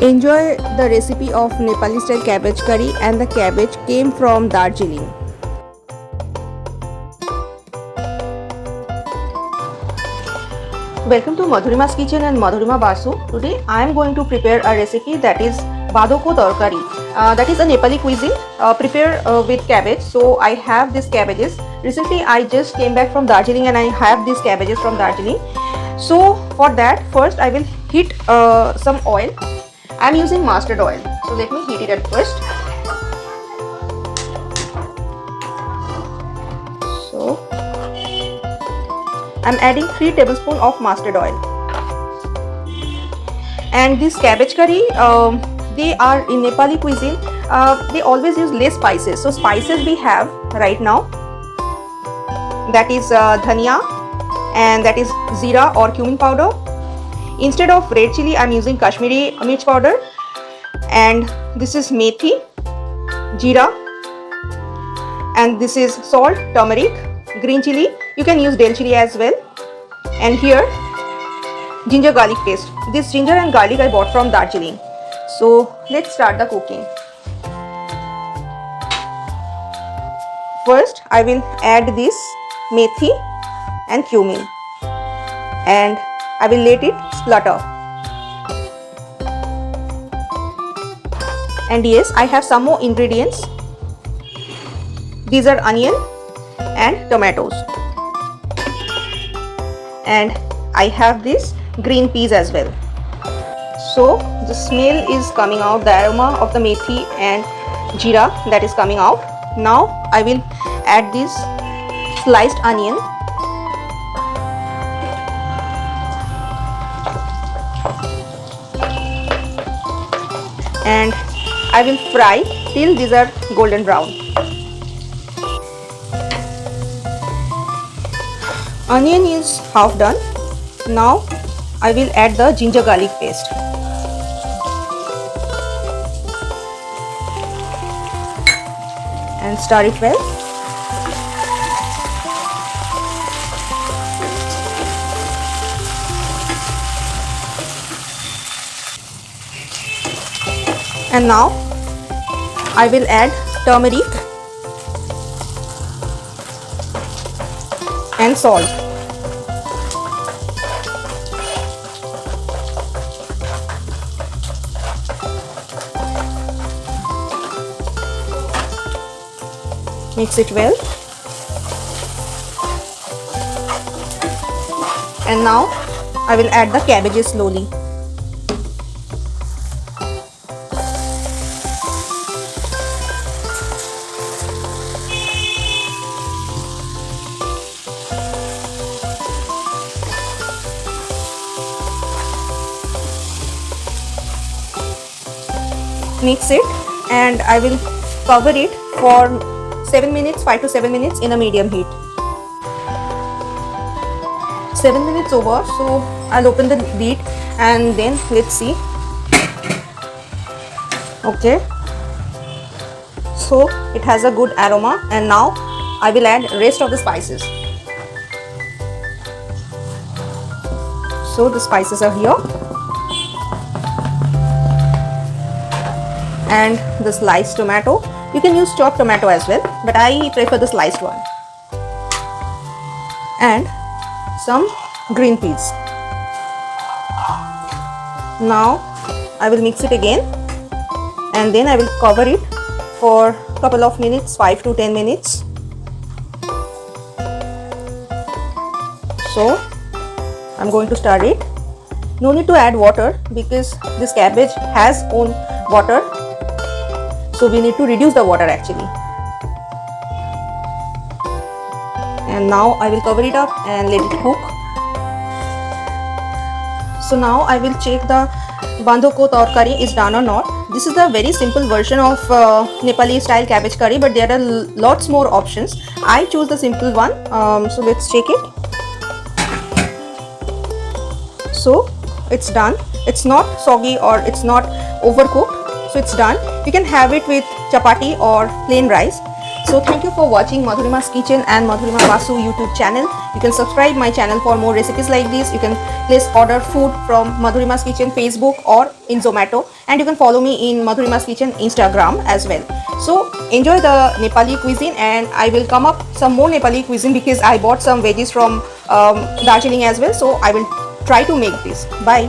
Enjoy the recipe of Nepali style cabbage curry, and the cabbage came from Darjeeling. Welcome to Madhurima's kitchen and Madhurima Basu. Today I am going to prepare a recipe that is badoko tarkari. That is a Nepali cuisine prepared with cabbage. So I have these cabbages. Recently I just came back from Darjeeling and I have these cabbages from Darjeeling. So for that, first I will heat some oil. I am using mustard oil. So let me heat it at first. So I am adding 3 tablespoons of mustard oil. And this cabbage curry, they are in Nepali cuisine. They always use less spices. So spices we have right now, that is dhania, and that is zira or cumin powder. Instead of red chili, I am using Kashmiri mirch powder, and this is methi, jeera, and this is salt, turmeric, green chili. You can use del chili as well. And here ginger garlic paste. This ginger and garlic I bought from Darjeeling. So let's start the cooking. First I will add this methi and cumin, and I will let it splutter. And yes, I have some more ingredients. These are onion and tomatoes, and I have this green peas as well. So the smell is coming out, the aroma of the methi and jeera that is coming out. Now I will add this sliced onion, and I will fry till these are golden brown. Onion is half done. Now I will add the ginger garlic paste. And stir it well. And now I will add turmeric and salt. Mix it well. And now I will add the cabbages slowly. Mix it, and I will cover it for 7 minutes, 5 to 7 minutes in a medium heat. 7 minutes over, so I'll open the lid and then let's see. Okay, so it has a good aroma, and now I will add rest of the spices. So the spices are here, and the sliced tomato. You can use chopped tomato as well, but I prefer the sliced one. And some green peas. Now I will mix it again, and then I will cover it for a couple of minutes, 5 to 10 minutes. So I'm going to stir it. No need to add water because this cabbage has own water. So we need to reduce the water actually. And now I will cover it up and let it cook. So now I will check the badoko tarkari is done or not. This is the very simple version of Nepali style cabbage curry, but there are lots more options. I chose the simple one. So let's check it. So it's done. It's not soggy or it's not overcooked. So it's done. You can have it with chapati or plain rice. So thank you for watching Madhurima's Kitchen and Madhurima Basu YouTube channel. You can subscribe my channel for more recipes like this. You can please order food from Madhurima's Kitchen Facebook or in Zomato, and you can follow me in Madhurima's Kitchen Instagram as well. So enjoy the Nepali cuisine, and I will come up some more Nepali cuisine because I bought some veggies from Darjeeling as well. So I will try to make this. Bye.